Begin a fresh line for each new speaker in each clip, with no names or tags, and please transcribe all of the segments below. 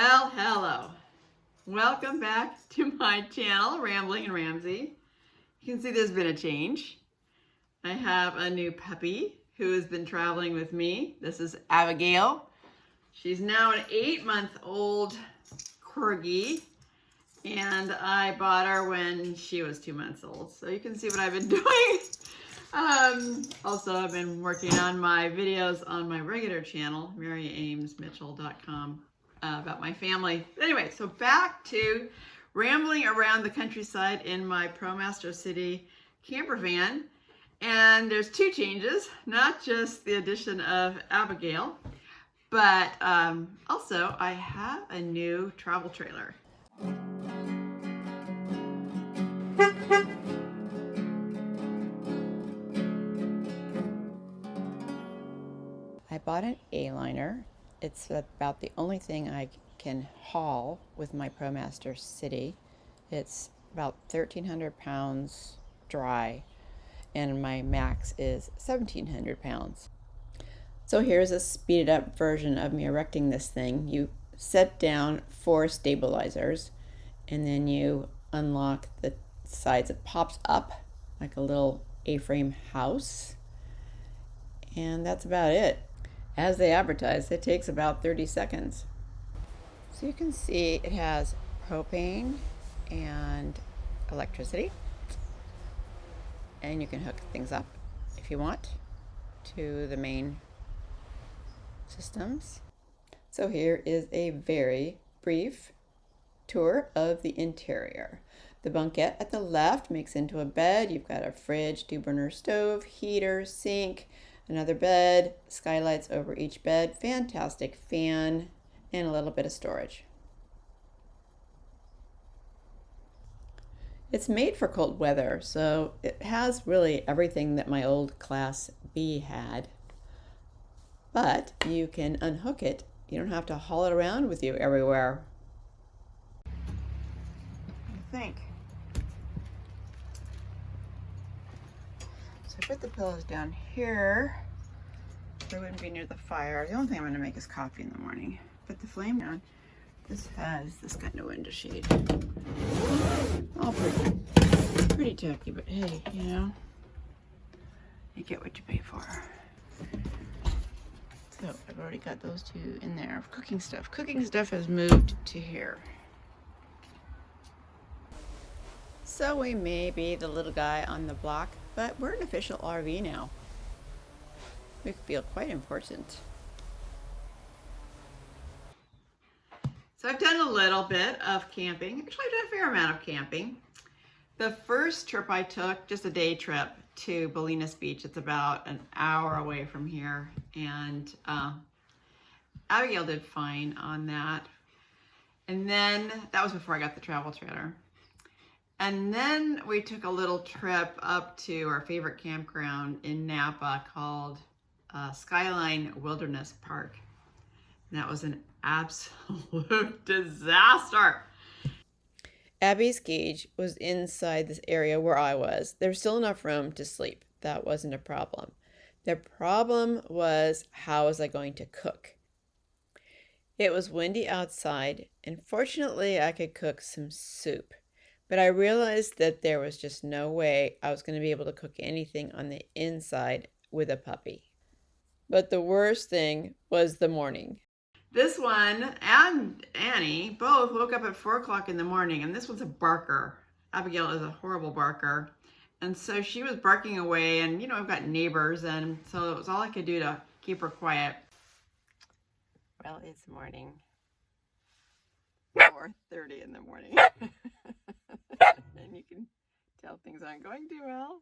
Well, hello. Welcome back to my channel, Rambling and Ramsey. You can see there's been a change. I have a new puppy who has been traveling with me. This is Abigail. She's now an 8-month-old Corgi, and I bought her when she was 2 months old. So you can see what I've been doing. Also, I've been working on my videos on my regular channel, MaryAmesMitchell.com, about my family. Anyway, so back to rambling around the countryside in my Promaster City camper van. And there's two changes, not just the addition of Abigail, but also I have a new travel trailer. I bought an Aliner. It's about the only thing I can haul with my Promaster City. It's about 1,300 pounds dry, and my max is 1,700 pounds. So here's a speeded up version of me erecting this thing. You set down 4 stabilizers, and then you unlock the sides. It pops up like a little A-frame house, and that's about it. As they advertise, it takes about 30 seconds. So you can see it has propane and electricity. And you can hook things up if you want to the main systems. So here is a very brief tour of the interior. The bunkette at the left makes into a bed. You've got a fridge, 2-burner stove, heater, sink, another bed, skylights over each bed, fantastic fan, and a little bit of storage. It's made for cold weather, so it has really everything that my old Class B had. But you can unhook it. You don't have to haul it around with you everywhere. What do you think? So I put the pillows down here. They wouldn't be near the fire. The only thing I'm going to make is coffee in the morning. Put the flame down. This has this kind of window shade. All pretty tacky, but hey, you know, you get what you pay for. So I've already got those two in there. Cooking stuff. Cooking stuff has moved to here. So we may be the little guy on the block, but we're an official RV now. We feel quite important. So I've done a little bit of camping. Actually, I've done a fair amount of camping. The first trip I took, just a day trip to Bolinas Beach. It's about an hour away from here. And Abigail did fine on that. And then, that was before I got the travel trailer. And then we took a little trip up to our favorite campground in Napa called Skyline Wilderness Park. And that was an absolute disaster. Abby's cage was inside this area where I was. There was still enough room to sleep. That wasn't a problem. The problem was, how was I going to cook? It was windy outside, and fortunately I could cook some soup. But I realized that there was just no way I was going to be able to cook anything on the inside with a puppy. But the worst thing was the morning. This one and Annie both woke up at 4 o'clock in the morning, and this one's a barker. Abigail is a horrible barker. And so she was barking away, and you know, I've got neighbors, and so it was all I could do to keep her quiet. Well, it's morning. 4:30 in the morning. And you can tell things aren't going too well.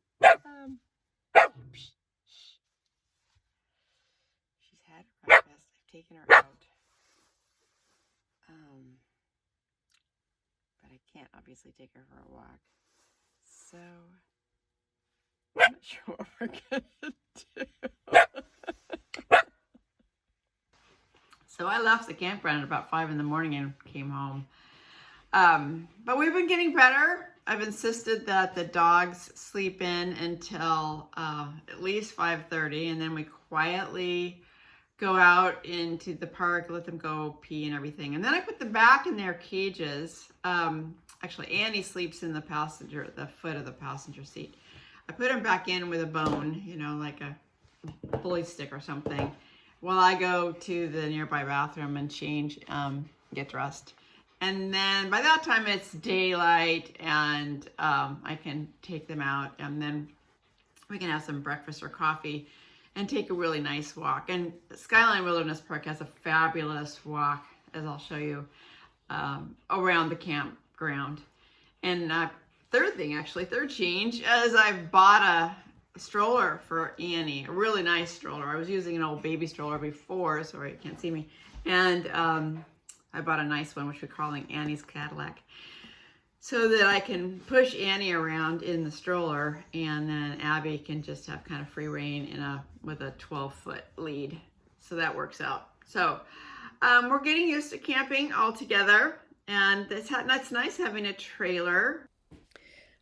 She's had her breakfast. I've taken her out. But I can't obviously take her for a walk. So I'm not sure what we're gonna do. So I left the campground at about 5 in the morning and came home. But we've been getting better. I've insisted that the dogs sleep in until at least 5:30, and then we quietly go out into the park, let them go pee and everything. And then I put them back in their cages. Actually, Annie sleeps in the foot of the passenger seat. I put him back in with a bone, you know, like a bully stick or something, while I go to the nearby bathroom and change, get dressed. And then by that time it's daylight, and I can take them out, and then we can have some breakfast or coffee and take a really nice walk. And Skyline Wilderness Park has a fabulous walk, as I'll show you, around the campground. And third change, is I've bought a stroller for Annie, a really nice stroller. I was using an old baby stroller before, sorry you can't see me. And I bought a nice one, which we're calling Annie's Cadillac, so that I can push Annie around in the stroller, and then Abby can just have kind of free reign with a 12-foot lead. So that works out. So we're getting used to camping all together, and that's nice having a trailer.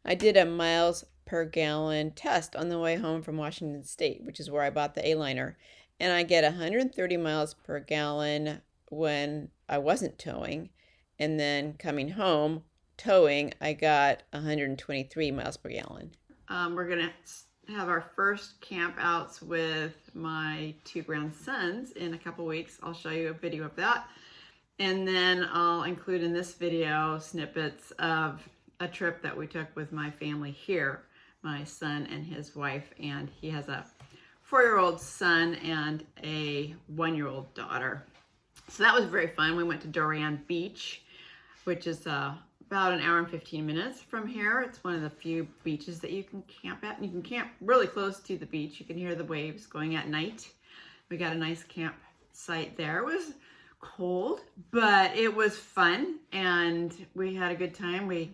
I did a miles per gallon test on the way home from Washington State, which is where I bought the Aliner, and I get 130 miles per gallon when I wasn't towing, and then coming home towing, I got 123 miles per gallon. We're gonna have our first camp outs with my 2 grandsons in a couple weeks. I'll show you a video of that, and then I'll include in this video snippets of a trip that we took with my family here, my son and his wife, and he has a 4-year-old son and a 1-year-old daughter. So that was very fun. We went to Duran Beach, which is about an hour and 15 minutes from here. It's one of the few beaches that you can camp at, and you can camp really close to the beach. You can hear the waves going at night. We got a nice campsite there. It was cold, but it was fun, and we had a good time. We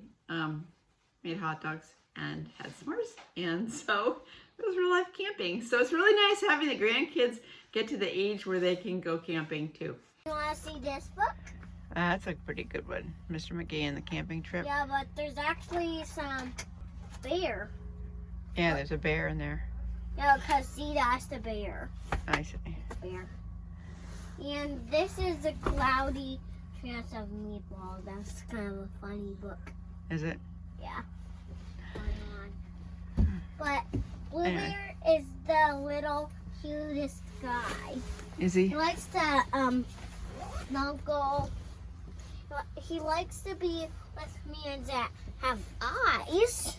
made hot dogs and had s'mores, and so it was real life camping. So it's really nice having the grandkids get to the age where they can go camping too.
You want to see this book?
That's a pretty good one. Mr. McGee and the Camping Trip.
Yeah, but there's actually some bear.
Yeah, there's a bear in there.
Yeah, because see, that's the bear.
I see.
Bear. And this is the Cloudy Chance of Meatball. That's kind of a funny book.
Is it?
Yeah. But Bluebeard is the little cutest guy.
Is he?
He likes to snuggle. He likes to be with me that have eyes.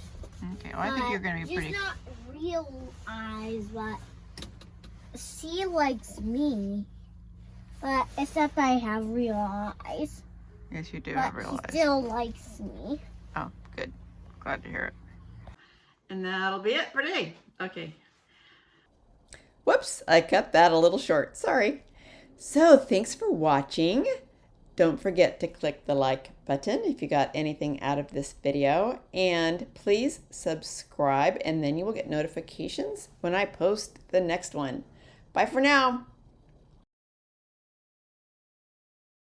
Okay, well, I think you're going to be pretty...
Just not real eyes, but she likes me. But except I have real eyes.
Yes, you do
but
have real eyes.
He still likes me.
Oh, good. Glad to hear it. And that'll be it for today. Okay. Whoops, I cut that a little short. Sorry. So thanks for watching. Don't forget to click the like button if you got anything out of this video. And please subscribe, and then you will get notifications when I post the next one. Bye for now.